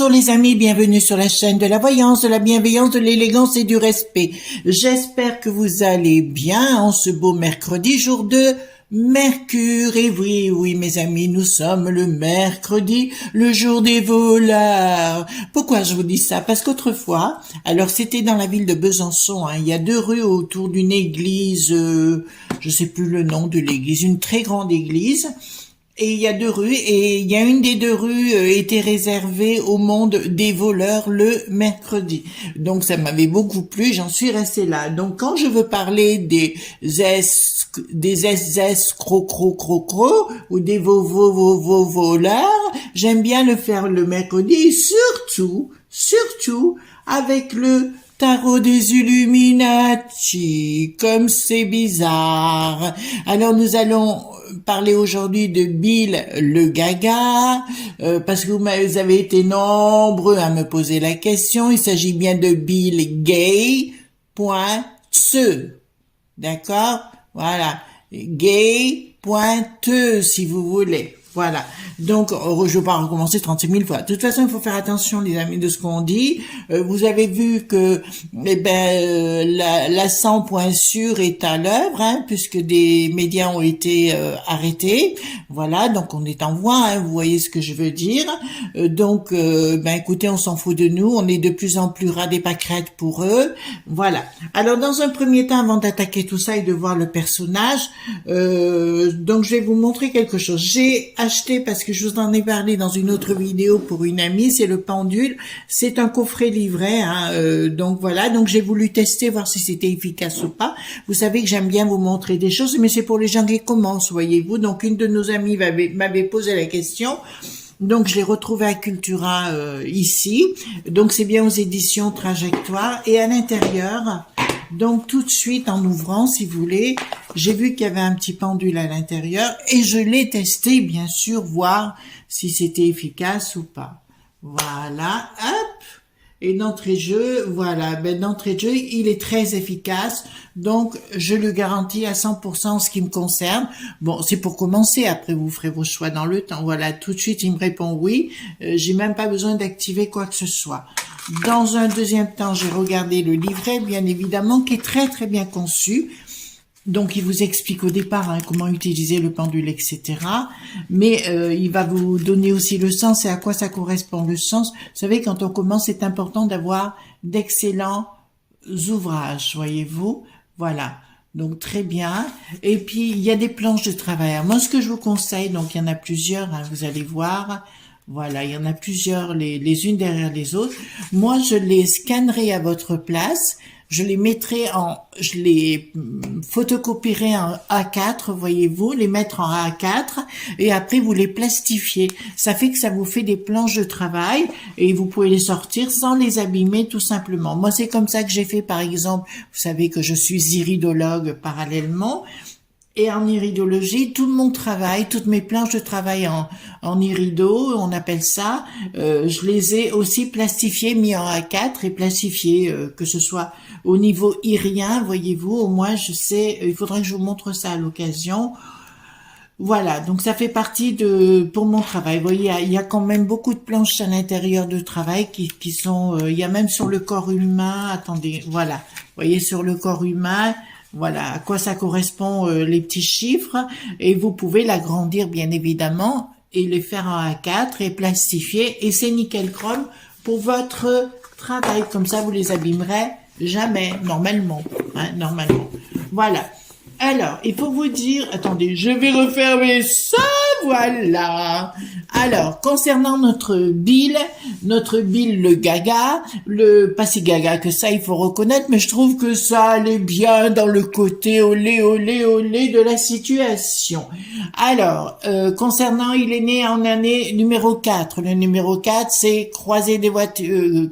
Bonjour les amis, bienvenue sur la chaîne de la voyance, de la bienveillance, de l'élégance et du respect. J'espère que vous allez bien en ce beau mercredi, jour de Mercure. Et oui mes amis, nous sommes le mercredi, le jour des voleurs. Pourquoi je vous dis ça? Parce qu'autrefois, alors c'était dans la ville de Besançon, il y a 2 rues autour d'une église, je sais plus le nom de l'église, une très grande église. Et il y a 2 rues, et il y a une des 2 rues était réservée au monde des voleurs le mercredi. Donc ça m'avait beaucoup plu, j'en suis restée là. Donc quand je veux parler des escrocs ou des voleurs, j'aime bien le faire le mercredi, et surtout avec le tarot des Illuminati, comme c'est bizarre. Alors nous allons parler aujourd'hui de Bill le Gaga, parce que vous avez été nombreux à me poser la question. Il s'agit bien de Bill Gay.te. D'accord? Voilà. Gay.te, si vous voulez. Voilà. Donc, je vais pas recommencer 36 000 fois. De toute façon, il faut faire attention, les amis, de ce qu'on dit. Vous avez vu que, la 100 point sûr est à l'œuvre, puisque des médias ont été arrêtés. Voilà. Donc, on est en voie, vous voyez ce que je veux dire. Donc, écoutez, on s'en fout de nous. On est de plus en plus ras des pâquerettes pour eux. Voilà. Alors, dans un premier temps, avant d'attaquer tout ça et de voir le personnage, donc je vais vous montrer quelque chose. J'ai acheté, parce que je vous en ai parlé dans une autre vidéo pour une amie, c'est le pendule. C'est un coffret livret, donc voilà. Donc j'ai voulu tester, voir si c'était efficace ou pas. Vous savez que j'aime bien vous montrer des choses, mais c'est pour les gens qui commencent, voyez-vous. Donc une de nos amies m'avait posé la question. Donc je l'ai retrouvé à Cultura ici. Donc c'est bien aux éditions Trajectoire. Et à l'intérieur, donc tout de suite en ouvrant, si vous voulez, j'ai vu qu'il y avait un petit pendule à l'intérieur et je l'ai testé, bien sûr, voir si c'était efficace ou pas. Voilà, hop. Et d'entrée de jeu, voilà, d'entrée de jeu, il est très efficace, donc je le garantis à 100% en ce qui me concerne. Bon, c'est pour commencer, après vous ferez vos choix dans le temps. Voilà, tout de suite il me répond oui, j'ai même pas besoin d'activer quoi que ce soit. Dans un deuxième temps, j'ai regardé le livret, bien évidemment, qui est très très bien conçu. Donc, il vous explique au départ comment utiliser le pendule, etc. Mais il va vous donner aussi le sens et à quoi ça correspond. Le sens, vous savez, quand on commence, c'est important d'avoir d'excellents ouvrages, voyez-vous. Voilà. Donc, très bien. Et puis, il y a des planches de travail. Alors, moi, ce que je vous conseille, donc il y en a plusieurs, vous allez voir. Voilà, il y en a plusieurs, les unes derrière les autres. Moi, je les scannerai à votre place. Je les photocopierai en A4, voyez-vous, les mettre en A4, et après vous les plastifiez. Ça fait que ça vous fait des planches de travail, et vous pouvez les sortir sans les abîmer, tout simplement. Moi, c'est comme ça que j'ai fait, par exemple, vous savez que je suis iridologue parallèlement, et en iridologie, tout mon travail, toutes mes planches de travail en irido, on appelle ça, je les ai aussi plastifiées, mis en A4 et plastifiées, que ce soit au niveau irien, voyez-vous, au moins je sais, il faudrait que je vous montre ça à l'occasion. Voilà, donc ça fait partie pour mon travail. Vous voyez, il y a quand même beaucoup de planches à l'intérieur de travail qui sont, il y a même sur le corps humain, attendez, voilà, vous voyez sur le corps humain, voilà à quoi ça correspond les petits chiffres, et vous pouvez l'agrandir bien évidemment et les faire en A4 et plastifier, et c'est nickel chrome pour votre travail, comme ça vous les abîmerez jamais, normalement, normalement. Voilà. Alors, il faut vous dire, attendez, je vais refermer ça, voilà. Alors, concernant notre Bill le Gaga, pas si gaga que ça, il faut reconnaître, mais je trouve que ça allait bien dans le côté olé de la situation. Alors, concernant, il est né en année numéro 4. Le numéro 4, c'est croiser des voitures,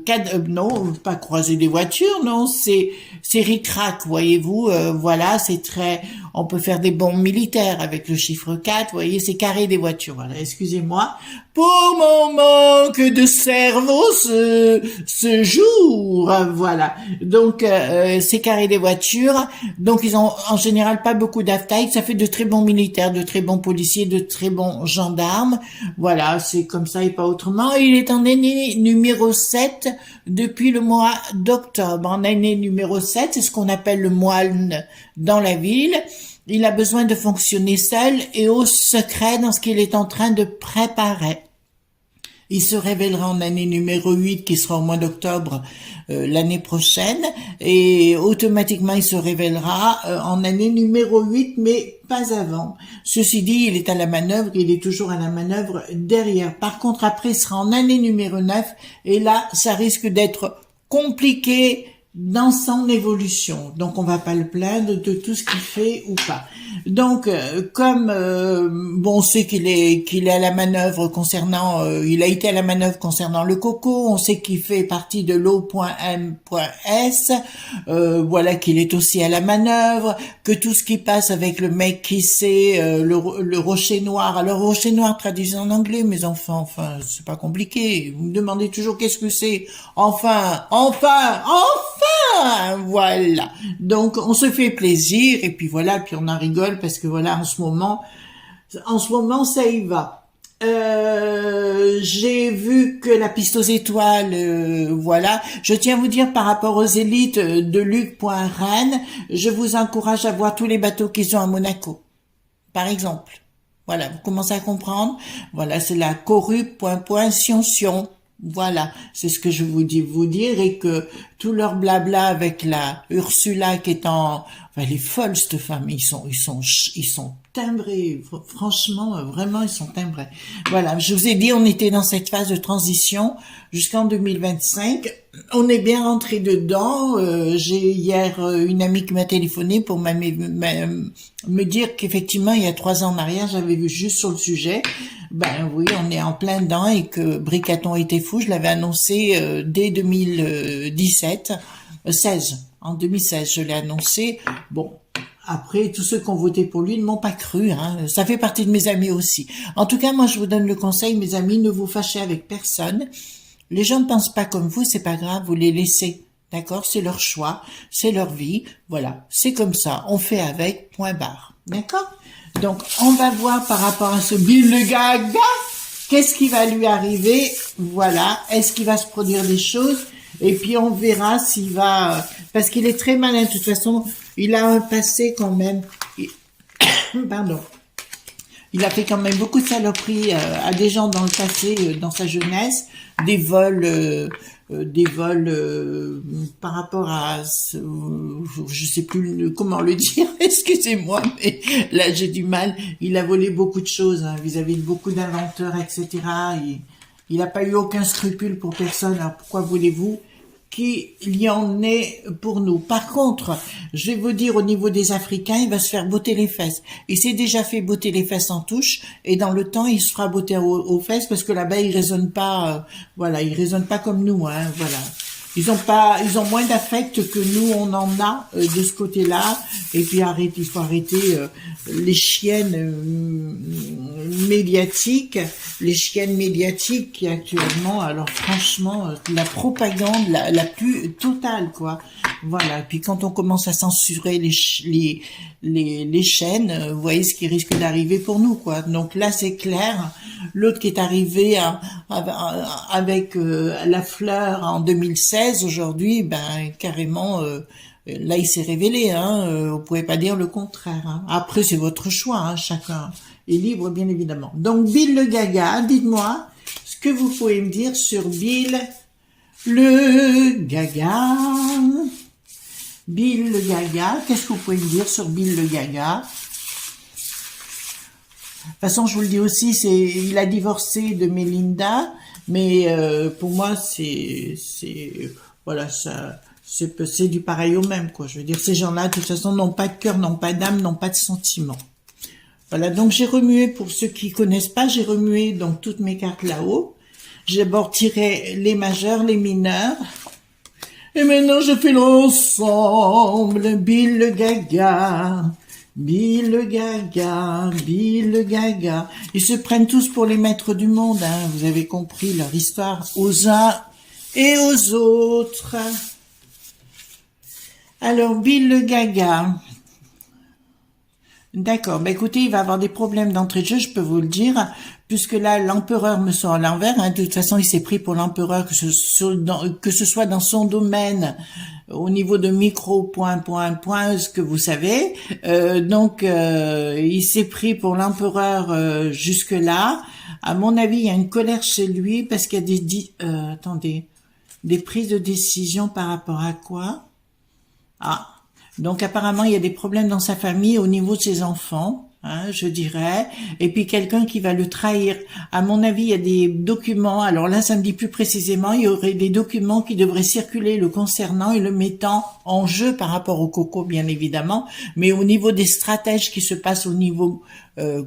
non, pas croiser des voitures, non, c'est ric-rac, voyez-vous, voilà, c'est très, On peut faire des bombes militaires avec le chiffre 4. Vous voyez, c'est carré des voitures. Voilà, excusez-moi pour mon manque de cerveau ce jour. Voilà. Donc, c'est carré des voitures. Donc, ils ont en général pas beaucoup d'aftailles. Ça fait de très bons militaires, de très bons policiers, de très bons gendarmes. Voilà, c'est comme ça et pas autrement. Il est en année numéro 7 depuis le mois d'octobre. En année numéro 7, c'est ce qu'on appelle le moine dans la ville. Il a besoin de fonctionner seul et au secret dans ce qu'il est en train de préparer. Il se révélera en année numéro 8 qui sera au mois d'octobre l'année prochaine et automatiquement il se révélera en année numéro 8 mais pas avant. Ceci dit, il est à la manœuvre, il est toujours à la manœuvre derrière. Par contre après il sera en année numéro 9 et là ça risque d'être compliqué dans son évolution. Donc on va pas le plaindre de tout ce qu'il fait ou pas. Donc comme bon on sait qu'il est à la manœuvre concernant il a été à la manœuvre concernant le coco, on sait qu'il fait partie de l'O.M.S, voilà qu'il est aussi à la manœuvre, que tout ce qui passe avec le mec qui sait le rocher noir. Alors rocher noir traduit en anglais mes enfants, enfin c'est pas compliqué. Vous me demandez toujours qu'est-ce que c'est. Enfin voilà. Donc on se fait plaisir et puis voilà, puis on en rigole parce que voilà en ce moment ça y va. J'ai vu que la piste aux étoiles, voilà. Je tiens à vous dire par rapport aux élites de Luc.Rennes, je vous encourage à voir tous les bateaux qu'ils ont à Monaco, par exemple. Voilà, vous commencez à comprendre. Voilà, c'est la Sion. Voilà, c'est ce que je vous dire et que tout leur blabla avec la Ursula qui est enfin, elle est folle cette femme, ils sont timbrés, franchement, vraiment ils sont timbrés. Voilà, je vous ai dit, on était dans cette phase de transition jusqu'en 2025. On est bien rentré dedans. J'ai hier une amie qui m'a téléphoné pour me dire qu'effectivement il y a 3 ans en arrière j'avais vu juste sur le sujet. Ben oui, on est en plein dedans et que Bricaton était fou. Je l'avais annoncé dès 16. En 2016, je l'ai annoncé. Bon. Après, tous ceux qui ont voté pour lui ne m'ont pas cru. Hein. Ça fait partie de mes amis aussi. En tout cas, moi, je vous donne le conseil, mes amis, ne vous fâchez avec personne. Les gens ne pensent pas comme vous, c'est pas grave, vous les laissez. D'accord? C'est leur choix, c'est leur vie. Voilà, c'est comme ça. On fait avec, point barre. D'accord? Donc, on va voir par rapport à ce Bill le Gaga, qu'est-ce qui va lui arriver? Voilà. Est-ce qu'il va se produire des choses? Et puis, on verra s'il va... Parce qu'il est très malin, de toute façon... Il a un passé quand même, pardon, il a fait quand même beaucoup de saloperies à des gens dans le passé, dans sa jeunesse, des vols par rapport à, je sais plus comment le dire, excusez-moi, mais là j'ai du mal. Il a volé beaucoup de choses hein, vis-à-vis de beaucoup d'inventeurs, etc. Il n'a pas eu aucun scrupule pour personne. Alors pourquoi voulez-vous qu'il y en ait pour nous. Par contre, je vais vous dire au niveau des Africains, il va se faire botter les fesses. Il s'est déjà fait botter les fesses en touche et dans le temps, il se fera botter aux fesses parce que là-bas, ils raisonnent pas, voilà, ils raisonnent pas comme nous, hein, voilà. Ils ont moins d'affect que nous on en a de ce côté-là. Et puis il faut arrêter les chiennes médiatiques, qui actuellement, alors franchement, la propagande la plus totale quoi. Voilà. Puis quand on commence à censurer les chaînes, vous voyez ce qui risque d'arriver pour nous quoi. Donc là c'est clair. L'autre qui est arrivé avec la fleur en 2016, aujourd'hui, ben carrément, là il s'est révélé. Vous pouvez pas dire le contraire. Hein. Après c'est votre choix, hein, chacun est libre bien évidemment. Donc Bill le Gaga, dites-moi ce que vous pouvez me dire sur Bill le Gaga. Bill le Gaga, qu'est-ce que vous pouvez me dire sur Bill le Gaga? De toute façon, je vous le dis aussi, il a divorcé de Melinda, mais pour moi, voilà, ça, c'est du pareil au même, quoi. Je veux dire, ces gens-là, de toute façon, n'ont pas de cœur, n'ont pas d'âme, n'ont pas de sentiments. Voilà, donc j'ai remué, pour ceux qui connaissent pas, j'ai remué donc toutes mes cartes là-haut. J'ai d'abord tiré les majeurs, les mineurs. Et maintenant, je fais l'ensemble, Bill le Gaga. Bill le Gaga, Bill le Gaga. Ils se prennent tous pour les maîtres du monde, hein. Vous avez compris leur histoire aux uns et aux autres. Alors, Bill le Gaga. D'accord. Ben écoutez, il va avoir des problèmes d'entrée de jeu, je peux vous le dire, puisque là, l'empereur me sort à l'envers. Hein. De toute façon, il s'est pris pour l'empereur, que ce soit dans son domaine, au niveau de micro, point, ce que vous savez. Il s'est pris pour l'empereur jusque-là. À mon avis, il y a une colère chez lui, parce qu'il y a des prises de décision par rapport à quoi? Ah. Donc apparemment, il y a des problèmes dans sa famille au niveau de ses enfants, hein, je dirais, et puis quelqu'un qui va le trahir. À mon avis, il y a des documents, alors là, ça me dit plus précisément, il y aurait des documents qui devraient circuler le concernant et le mettant en jeu par rapport au coco, bien évidemment, mais au niveau des stratèges qui se passent au niveau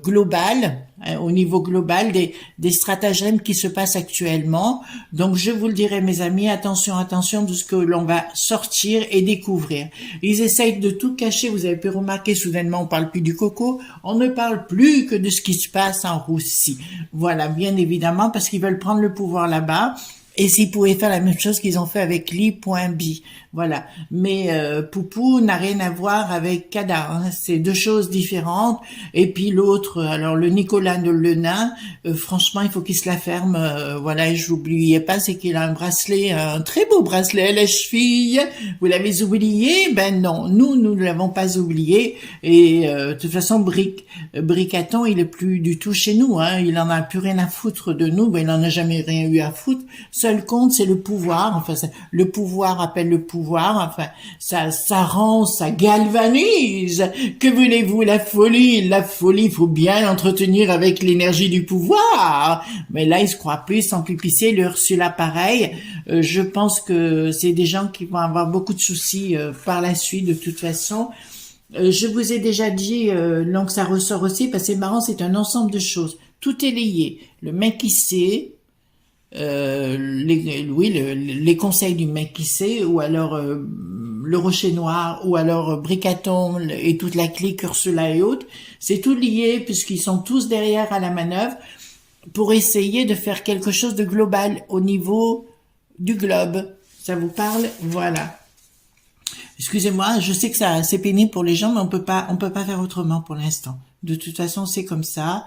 global, hein, au niveau global des stratagèmes qui se passent actuellement. Donc je vous le dirai, mes amis, attention de ce que l'on va sortir et découvrir. Ils essayent de tout cacher. Vous avez pu remarquer, soudainement on parle plus du coco, on ne parle plus que de ce qui se passe en Russie. Voilà, bien évidemment, parce qu'ils veulent prendre le pouvoir là-bas. Et s'ils pouvaient faire la même chose qu'ils ont fait avec Li.B. Voilà. Mais Poupou n'a rien à voir avec Kada. Hein. C'est deux choses différentes. Et puis l'autre, alors le Nicolas le nain, franchement, il faut qu'il se la ferme. Voilà, et je l'oubliais pas, c'est qu'il a un bracelet, un très beau bracelet à la cheville. Vous l'avez oublié? Ben non, nous ne l'avons pas oublié. Et de toute façon, Bricaton, il est plus du tout chez nous. Hein. Il en a plus rien à foutre de nous. Ben, il en a jamais rien eu à foutre. Seul compte, c'est le pouvoir. Enfin, le pouvoir appelle le pouvoir. Enfin, ça rend, ça galvanise. Que voulez-vous, la folie? La folie, il faut bien l'entretenir avec l'énergie du pouvoir. Mais là, il se croit plus, sans pisser, le Ursula pareil. Je pense que c'est des gens qui vont avoir beaucoup de soucis par la suite, de toute façon. Je vous ai déjà dit, donc ça ressort aussi, parce que c'est marrant, c'est un ensemble de choses. Tout est lié. Le mec qui sait, les conseils du mec qui sait, ou alors le Rocher Noir, ou alors Bricaton et toute la clique Ursula et autres, c'est tout lié puisqu'ils sont tous derrière à la manœuvre pour essayer de faire quelque chose de global au niveau du globe. Ça vous parle? Voilà. Excusez-moi, je sais que ça c'est pénible pour les gens, mais on peut pas faire autrement pour l'instant. De toute façon, c'est comme ça.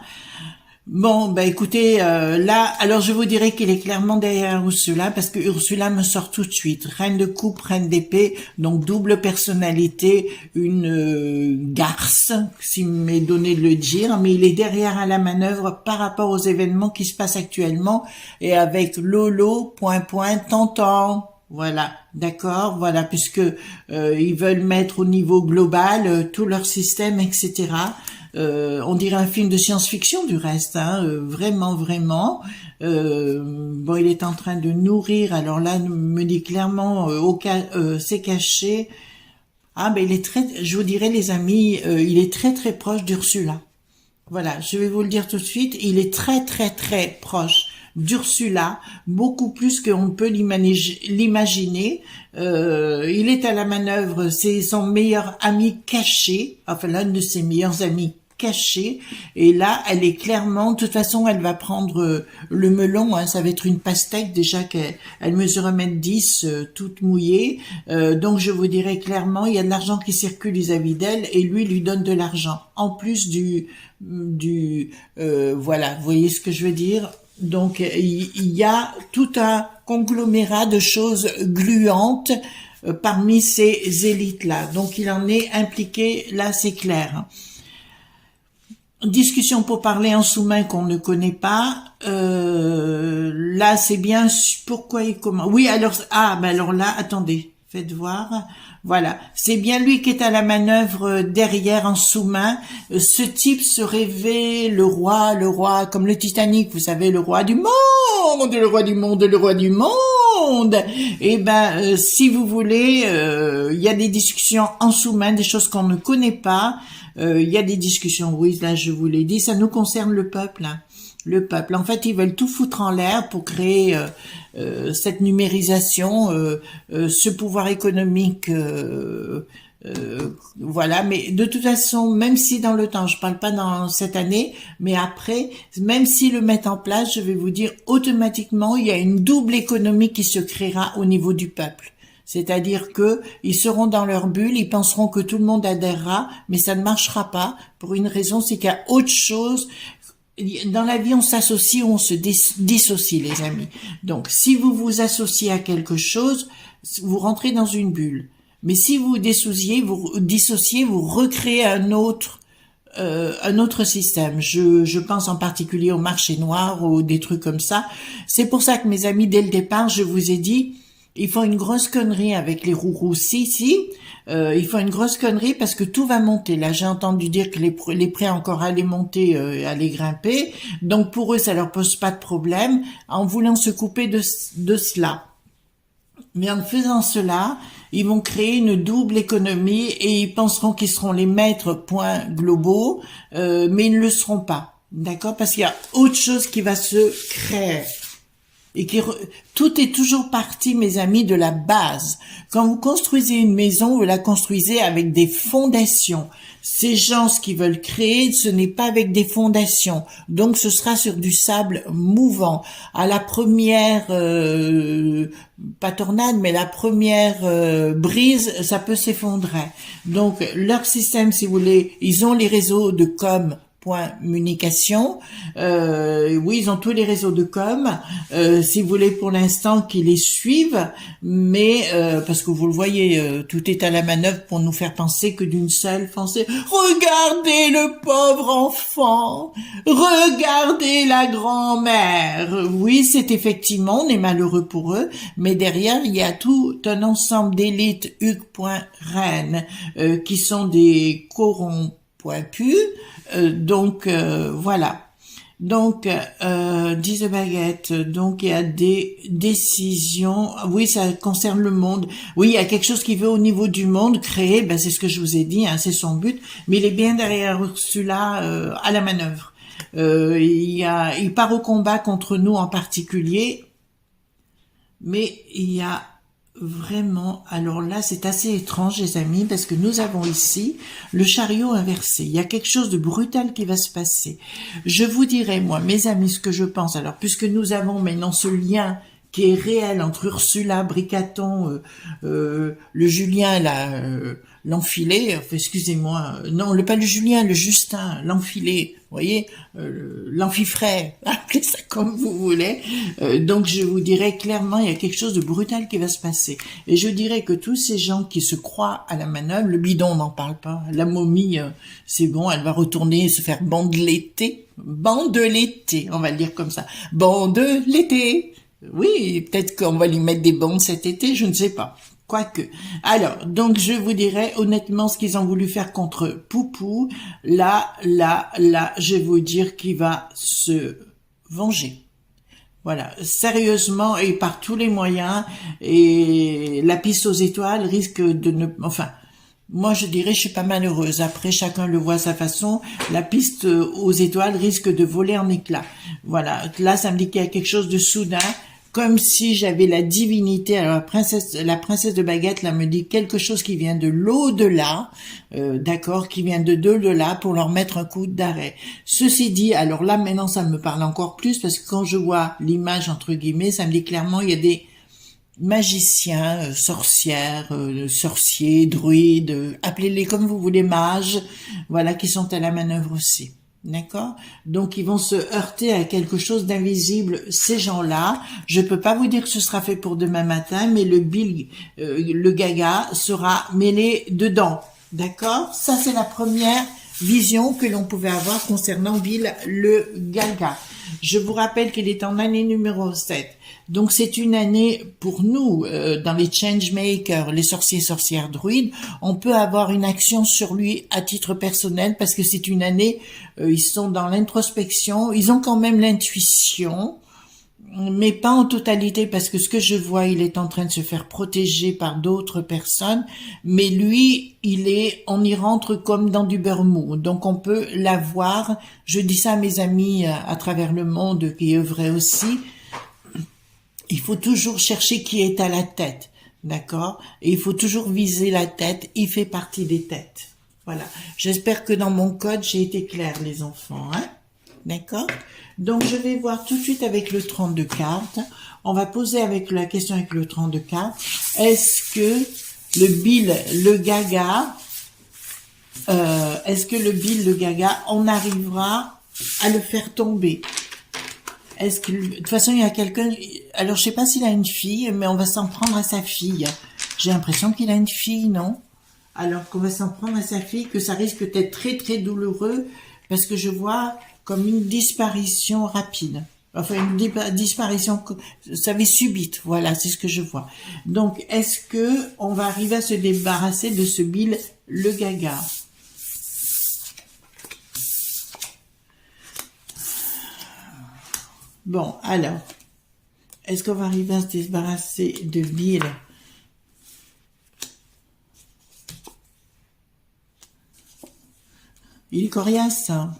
Bon, bah écoutez, là, alors je vous dirais qu'il est clairement derrière Ursula, parce que Ursula me sort tout de suite. Reine de coupe, reine d'épée, donc double personnalité, une garce, s'il m'est donné de le dire, mais il est derrière à la manœuvre par rapport aux événements qui se passent actuellement, et avec Lolo, Tantan. Voilà, d'accord, voilà, puisque ils veulent mettre au niveau global tout leur système, etc. On dirait un film de science-fiction du reste, hein, vraiment. Bon, il est en train de nourrir. Alors là, me dit clairement, c'est caché. Ah, ben il est je vous dirais les amis, il est très proche d'Ursula. Voilà, je vais vous le dire tout de suite. Il est très proche d'Ursula, beaucoup plus qu'on peut l'imaginer. Il est à la manœuvre, c'est son meilleur ami caché, enfin l'un de ses meilleurs amis cachés, et là elle est clairement, de toute façon elle va prendre le melon, hein, ça va être une pastèque déjà qu'elle mesure 1m10, toute mouillée, donc je vous dirais clairement, il y a de l'argent qui circule vis-à-vis d'elle, et lui donne de l'argent, en plus voilà, vous voyez ce que je veux dire. Donc, il y a tout un conglomérat de choses gluantes parmi ces élites-là. Donc, il en est impliqué, là, c'est clair. Discussion pour parler en sous-main qu'on ne connaît pas. Là, c'est bien pourquoi et comment. Oui, alors, alors là, attendez, faites voir. Voilà, c'est bien lui qui est à la manœuvre derrière en sous-main. Ce type se rêvait le roi, comme le Titanic, vous savez, le roi du monde, le roi du monde, le roi du monde. Et ben, si vous voulez, il y a des discussions en sous-main, des choses qu'on ne connaît pas. Il y a des discussions, oui, là je vous l'ai dit, ça nous concerne le peuple, hein. Le peuple. En fait, ils veulent tout foutre en l'air pour créer cette numérisation, ce pouvoir économique Voilà, mais de toute façon, même si dans le temps, je parle pas dans cette année, mais après, même s'ils le mettent en place, je vais vous dire, automatiquement, il y a une double économie qui se créera au niveau du peuple. C'est-à-dire que ils seront dans leur bulle, ils penseront que tout le monde adhérera, mais ça ne marchera pas pour une raison, c'est qu'il y a autre chose. Dans la vie, on s'associe ou on se dissocie, les amis. Donc, si vous vous associez à quelque chose, vous rentrez dans une bulle. Mais si vous dissociez, vous recréez un autre système. Je pense en particulier au marché noir ou des trucs comme ça. C'est pour ça que mes amis, dès le départ, je vous ai dit, ils font une grosse connerie avec les roux si. Ils font une grosse connerie parce que tout va monter. Là, j'ai entendu dire que les prix encore allaient monter, allaient grimper. Donc pour eux, ça leur pose pas de problème en voulant se couper de cela. Mais en faisant cela, ils vont créer une double économie et ils penseront qu'ils seront les maîtres points globaux, mais ils ne le seront pas. D'accord? Parce qu'il y a autre chose qui va se créer. Et tout est toujours parti, mes amis, de la base. Quand vous construisez une maison, vous la construisez avec des fondations. Ces gens, ce qu'ils veulent créer, ce n'est pas avec des fondations. Donc, ce sera sur du sable mouvant. À la première, pas tornade, mais la première brise, ça peut s'effondrer. Donc, leur système, si vous voulez, ils ont les réseaux de communication. Oui, ils ont tous les réseaux de com. Si vous voulez, pour l'instant, qu'ils les suivent, mais parce que vous le voyez, tout est à la manœuvre pour nous faire penser que d'une seule pensée. Regardez le pauvre enfant, regardez la grand-mère. Oui, c'est effectivement, on est malheureux pour eux, mais derrière, il y a tout un ensemble d'élites Hugues.Reine qui sont des corrompus. Donc voilà. Donc 10 de baguette. Donc il y a des décisions. Oui, ça concerne le monde. Oui, il y a quelque chose qui veut au niveau du monde créer. Ben c'est ce que je vous ai dit. Hein, c'est son but. Mais il est bien derrière Ursula à la manœuvre. Il part au combat contre nous en particulier. Mais il y a vraiment, alors là, c'est assez étrange, les amis, parce que nous avons ici le chariot inversé. Il y a quelque chose de brutal qui va se passer. Je vous dirai, moi, mes amis, ce que je pense. Alors, puisque nous avons maintenant ce lien qui est réel entre Ursula, Bricaton, le Julien, là, l'enfilé, enfin, excusez-moi, non, pas le Julien, le Justin, l'enfilé, vous voyez, l'amphifrère, appelez ça comme vous voulez. Donc je vous dirais clairement, il y a quelque chose de brutal qui va se passer. Et je dirais que tous ces gens qui se croient à la manœuvre, le bidon, on n'en parle pas, la momie, c'est bon, elle va retourner se faire bandeletter, on va le dire comme ça, bandeletter. Oui, peut-être qu'on va lui mettre des bandes cet été, je ne sais pas. Quoique. Alors, donc je vous dirais honnêtement ce qu'ils ont voulu faire contre Poupou. Là, je vais vous dire qu'il va se venger. Voilà, sérieusement et par tous les moyens. Et la piste aux étoiles risque de ne... Enfin, moi je dirais je suis pas malheureuse. Après, chacun le voit à sa façon. La piste aux étoiles risque de voler en éclats. Voilà, là ça me dit qu'il y a quelque chose de soudain. Comme si j'avais la divinité. Alors la princesse de baguette là me dit quelque chose qui vient de l'au-delà, d'accord, qui vient de l'au-delà pour leur mettre un coup d'arrêt. Ceci dit, alors là maintenant ça me parle encore plus parce que quand je vois l'image entre guillemets, ça me dit clairement il y a des magiciens, sorcières, sorciers, druides, appelez-les comme vous voulez, mages, voilà, qui sont à la manœuvre aussi. D'accord? Donc ils vont se heurter à quelque chose d'invisible, ces gens-là. Je peux pas vous dire que ce sera fait pour demain matin, mais le gaga sera mêlé dedans. D'accord? Ça c'est la première vision que l'on pouvait avoir concernant Bill le gaga. Je vous rappelle qu'il est en année numéro 7. Donc c'est une année pour nous, dans les changemakers, les sorciers, sorcières, druides, on peut avoir une action sur lui à titre personnel parce que c'est une année, ils sont dans l'introspection, ils ont quand même l'intuition, mais pas en totalité parce que ce que je vois, il est en train de se faire protéger par d'autres personnes, mais lui, on y rentre comme dans du beurre mou, donc on peut l'avoir. Je dis ça à mes amis à travers le monde qui œuvraient aussi. Il faut toujours chercher qui est à la tête. D'accord? Et il faut toujours viser la tête, il fait partie des têtes. Voilà. J'espère que dans mon code, j'ai été claire, les enfants, hein? D'accord? Donc, je vais voir tout de suite avec le 32 cartes. On va poser avec la question avec le 32 cartes. Est-ce que le Bill, le Gaga, on arrivera à le faire tomber? Est-ce que, de toute façon, il y a quelqu'un, alors je sais pas s'il a une fille, mais on va s'en prendre à sa fille. J'ai l'impression qu'il a une fille, non? Alors qu'on va s'en prendre à sa fille, que ça risque d'être très très douloureux, parce que je vois comme une disparition rapide. Enfin, une disparition, vous savez, subite. Voilà, c'est ce que je vois. Donc, est-ce que on va arriver à se débarrasser de ce Bill le Gaga? Bon, alors, est-ce qu'on va arriver à se débarrasser de Bill? Il est coriace, ça.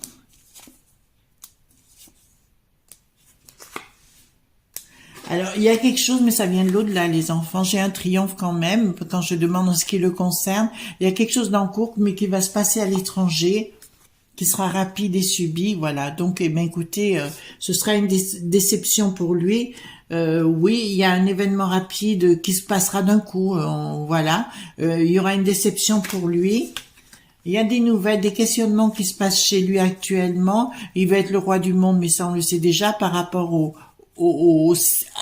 Alors, il y a quelque chose, mais ça vient de l'au-delà, les enfants. J'ai un triomphe quand même, quand je demande en ce qui le concerne. Il y a quelque chose d'en cours, mais qui va se passer à l'étranger, qui sera rapide et subi, voilà. Donc, eh ben, écoutez, ce sera une déception pour lui. Oui, il y a un événement rapide qui se passera d'un coup, voilà. Il y aura une déception pour lui. Il y a des nouvelles, des questionnements qui se passent chez lui actuellement. Il va être le roi du monde, mais ça on le sait déjà par rapport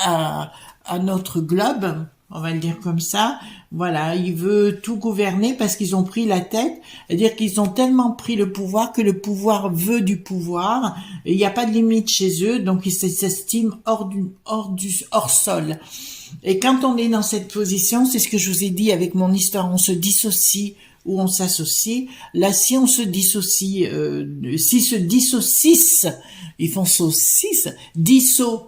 à notre globe, on va le dire comme ça. Voilà, il veut tout gouverner parce qu'ils ont pris la tête, c'est-à-dire qu'ils ont tellement pris le pouvoir que le pouvoir veut du pouvoir. Et il n'y a pas de limite chez eux, donc ils s'estiment hors sol. Et quand on est dans cette position, c'est ce que je vous ai dit avec mon histoire, on se dissocie ou on s'associe. Là, si on se dissocie, s'ils se dissocissent, ils font saucisse,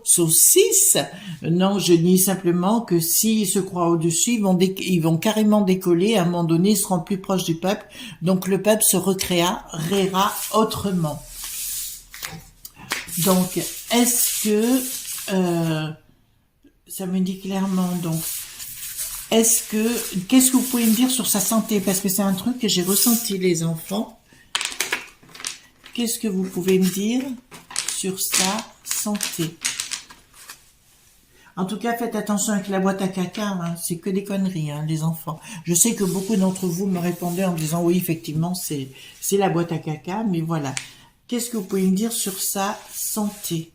saucisse. Non, je dis simplement que s'ils se croient au-dessus, ils vont carrément décoller. À un moment donné, ils seront plus proches du peuple. Donc le peuple se recréera autrement. Donc, est-ce que ça me dit clairement, donc, qu'est-ce que vous pouvez me dire sur sa santé? Parce que c'est un truc que j'ai ressenti, les enfants. Qu'est-ce que vous pouvez me dire sur sa santé? En tout cas, faites attention avec la boîte à caca, hein. C'est que des conneries, hein, les enfants. Je sais que beaucoup d'entre vous me répondaient en me disant, oui, effectivement, c'est la boîte à caca, mais voilà. Qu'est-ce que vous pouvez me dire sur sa santé?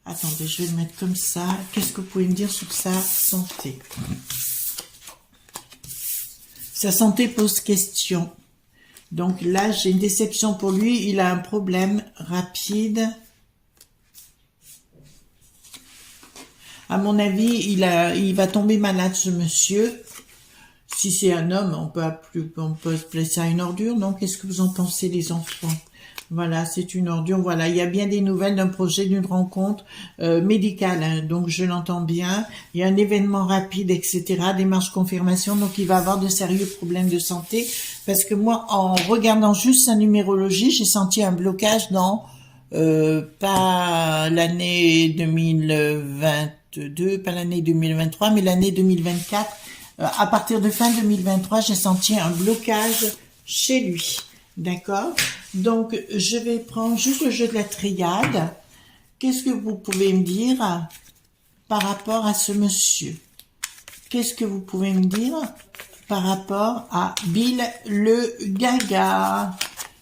Attendez, je vais le mettre comme ça. Qu'est-ce que vous pouvez me dire sur sa santé? Sa santé pose question. Donc là, j'ai une déception pour lui. Il a un problème rapide. À mon avis, il va tomber malade, ce monsieur. Si c'est un homme, on peut appeler ça une ordure, non? Qu'est-ce que vous en pensez, les enfants? Voilà, c'est une ordure. Voilà, il y a bien des nouvelles d'un projet, d'une rencontre médicale, hein, donc je l'entends bien. Il y a un événement rapide, etc., démarche confirmation, donc il va avoir de sérieux problèmes de santé. Parce que moi, en regardant juste sa numérologie, j'ai senti un blocage dans pas l'année 2022, pas l'année 2023, mais l'année 2024. À partir de fin 2023, j'ai senti un blocage chez lui. D'accord? Donc, je vais prendre juste le jeu de la triade. Qu'est-ce que vous pouvez me dire par rapport à ce monsieur? Qu'est-ce que vous pouvez me dire par rapport à Bill le Gaga?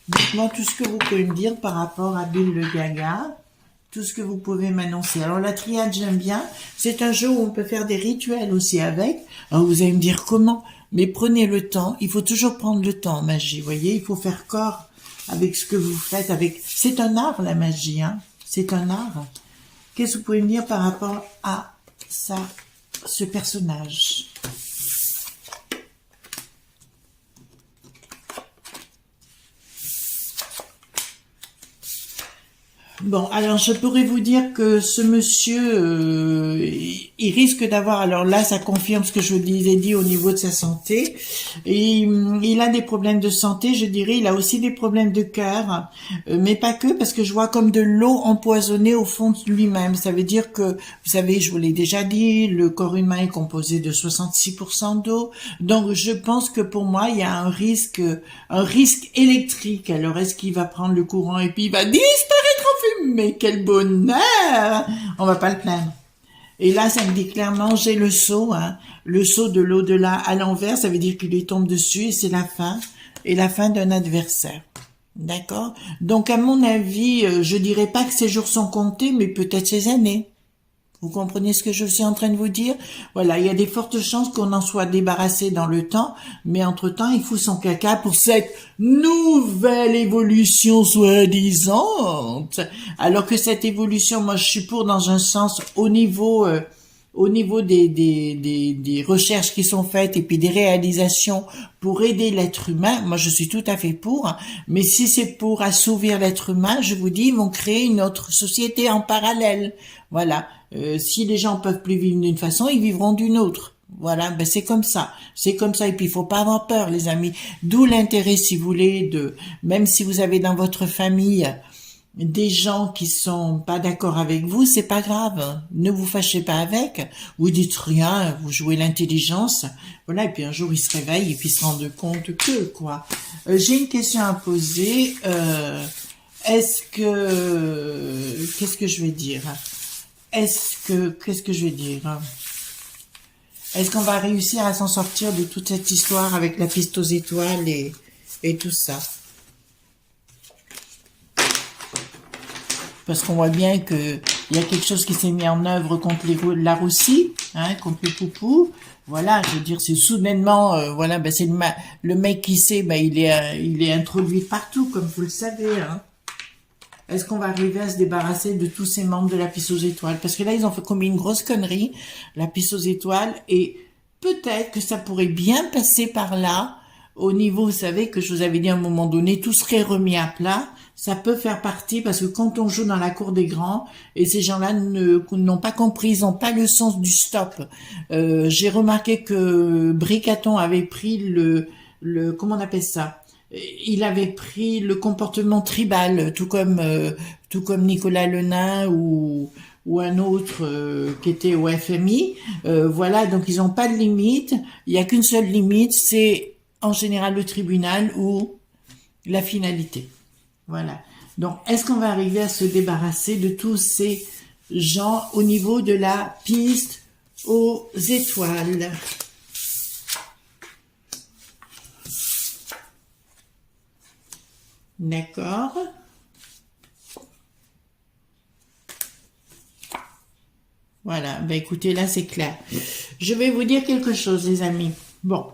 Dites-moi tout ce que vous pouvez me dire par rapport à Bill le Gaga. Tout ce que vous pouvez m'annoncer. Alors, la triade, j'aime bien. C'est un jeu où on peut faire des rituels aussi avec. Alors, vous allez me dire comment? Mais prenez le temps. Il faut toujours prendre le temps en magie. Vous voyez, il faut faire corps avec ce que vous faites. C'est un art, la magie. Hein. C'est un art. Qu'est-ce que vous pouvez me dire par rapport à ce personnage? Bon, alors je pourrais vous dire que ce monsieur, il risque d'avoir, alors là, ça confirme ce que je vous ai dit au niveau de sa santé. Et il a des problèmes de santé, je dirais. Il a aussi des problèmes de cœur, mais pas que, parce que je vois comme de l'eau empoisonnée au fond de lui-même. Ça veut dire que, vous savez, je vous l'ai déjà dit, le corps humain est composé de 66% d'eau. Donc, je pense que pour moi, il y a un risque électrique. Alors, est-ce qu'il va prendre le courant et puis il va disparaître en fumée? Mais quel bonheur! On va pas le plaindre. Et là, ça me dit clairement, j'ai le seau, hein, le seau de l'au-delà à l'envers, ça veut dire qu'il lui tombe dessus et c'est la fin, et la fin d'un adversaire. D'accord? Donc, à mon avis, je dirais pas que ses jours sont comptés, mais peut-être ses années. Vous comprenez ce que je suis en train de vous dire? Voilà, il y a des fortes chances qu'on en soit débarrassé dans le temps, mais entre-temps, il fout son caca pour cette nouvelle évolution soi-disant. Alors que cette évolution, moi, je suis pour dans un sens au niveau des recherches qui sont faites et puis des réalisations pour aider l'être humain, moi je suis tout à fait pour, hein. Mais si c'est pour assouvir l'être humain, je vous dis, ils vont créer une autre société en parallèle. Voilà. Si les gens peuvent plus vivre d'une façon, ils vivront d'une autre. Voilà, ben c'est comme ça. C'est comme ça. Et puis il faut pas avoir peur, les amis. D'où l'intérêt, si vous voulez, même si vous avez dans votre famille des gens qui sont pas d'accord avec vous, c'est pas grave. Ne vous fâchez pas avec. Vous dites rien, vous jouez l'intelligence. Voilà, et puis un jour ils se réveillent et puis ils se rendent compte que, quoi. J'ai une question à poser. Qu'est-ce que je vais dire? Qu'est-ce que je vais dire? Est-ce qu'on va réussir à s'en sortir de toute cette histoire avec la piste aux étoiles et tout ça? Parce qu'on voit bien que il y a quelque chose qui s'est mis en œuvre contre la Russie, hein, contre le poupou. Voilà, je veux dire, c'est soudainement, voilà, ben c'est le mec qui sait, ben il est introduit partout, comme vous le savez, hein. Est-ce qu'on va arriver à se débarrasser de tous ces membres de la piste aux étoiles? Parce que là, ils ont fait commis une grosse connerie, la piste aux étoiles, et peut-être que ça pourrait bien passer par là, au niveau, vous savez, que je vous avais dit à un moment donné, tout serait remis à plat. Ça peut faire partie, parce que quand on joue dans la cour des grands, et ces gens-là n'ont pas compris, ils n'ont pas le sens du stop. J'ai remarqué que Bricaton avait pris comment on appelle ça? Il avait pris le comportement tribal, tout comme Nicolas Lenain ou un autre qui était au FMI. Voilà, donc ils n'ont pas de limite. Il y a qu'une seule limite, c'est en général le tribunal ou la finalité. Voilà. Donc, est-ce qu'on va arriver à se débarrasser de tous ces gens au niveau de la piste aux étoiles? D'accord. Voilà, ben écoutez, là c'est clair. Je vais vous dire quelque chose, les amis. Bon.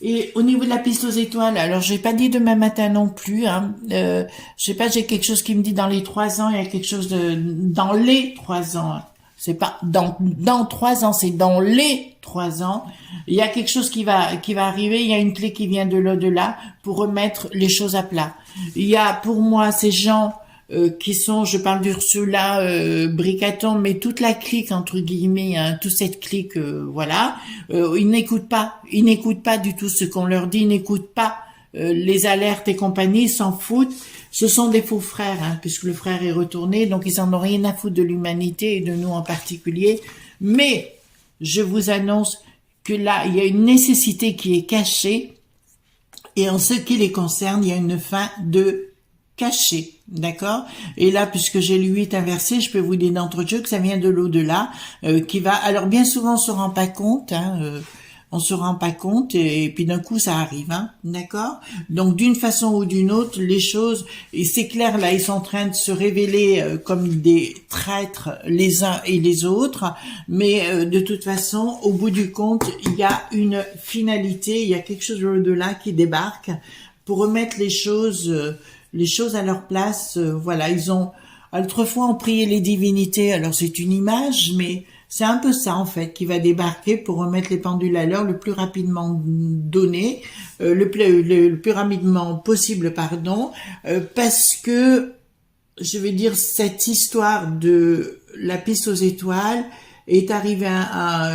Et au niveau de la piste aux étoiles, alors j'ai pas dit demain matin non plus, hein. Je sais pas, j'ai quelque chose qui me dit dans les 3 ans, il y a quelque chose dans les 3 ans. C'est pas dans 3 ans, c'est dans les 3 ans. Il y a quelque chose qui va arriver. Il y a une clé qui vient de l'au-delà pour remettre les choses à plat. Il y a pour moi ces gens qui sont, je parle d'Ursula, Bricaton, mais toute la clique entre guillemets, hein, toute cette clique, voilà. Ils n'écoutent pas du tout ce qu'on leur dit, ils n'écoutent pas les alertes et compagnie, ils s'en foutent. Ce sont des faux frères, hein, puisque le frère est retourné, donc ils en ont rien à foutre de l'humanité et de nous en particulier. Mais je vous annonce que là, il y a une nécessité qui est cachée, et en ce qui les concerne, il y a une fin de cachée. D'accord? Et là, puisque j'ai le 8 inversé, je peux vous dire d'entre-jeu que ça vient de l'au-delà, qui va... Alors, bien souvent, on se rend pas compte, hein, on se rend pas compte, et puis d'un coup, ça arrive, hein, d'accord? Donc, d'une façon ou d'une autre, les choses, et c'est clair, là, ils sont en train de se révéler comme des traîtres les uns et les autres, mais de toute façon, au bout du compte, il y a une finalité, il y a quelque chose de l'au-delà qui débarque pour remettre les choses à leur place. Voilà, ils ont autrefois on priait les divinités, alors c'est une image, mais c'est un peu ça en fait qui va débarquer pour remettre les pendules à l'heure le plus rapidement donné, le plus rapidement possible, pardon, parce que je vais dire, cette histoire de la piste aux étoiles est arrivée à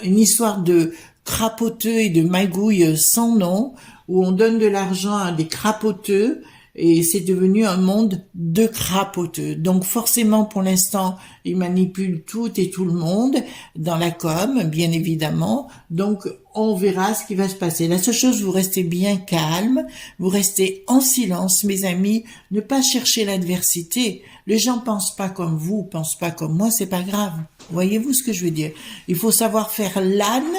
une histoire de crapoteux et de magouilles sans nom, où on donne de l'argent à des crapoteux, et c'est devenu un monde de crapoteux. Donc forcément, pour l'instant, ils manipulent tout et tout le monde dans la com, bien évidemment. Donc on verra ce qui va se passer. La seule chose, vous restez bien calme, vous restez en silence, mes amis, ne pas chercher l'adversité. Les gens pensent pas comme vous, pensent pas comme moi, c'est pas grave. Voyez-vous ce que je veux dire? Il faut savoir faire l'âne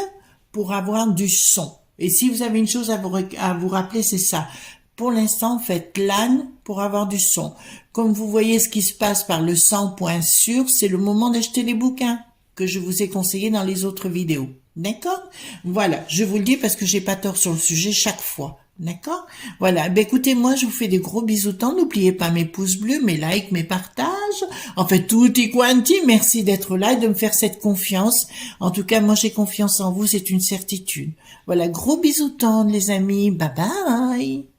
pour avoir du son. Et si vous avez une chose à vous rappeler, c'est ça. Pour l'instant, faites l'âne pour avoir du son. Comme vous voyez ce qui se passe par le 100.sur, c'est le moment d'acheter les bouquins que je vous ai conseillés dans les autres vidéos. D'accord? Voilà, je vous le dis parce que j'ai pas tort sur le sujet chaque fois. D'accord? Voilà. Ben, écoutez, moi, je vous fais des gros bisous. N'oubliez pas mes pouces bleus, mes likes, mes partages. En fait, tutti quanti. Merci d'être là et de me faire cette confiance. En tout cas, moi, j'ai confiance en vous. C'est une certitude. Voilà. Gros bisous tendres, les amis. Bye bye.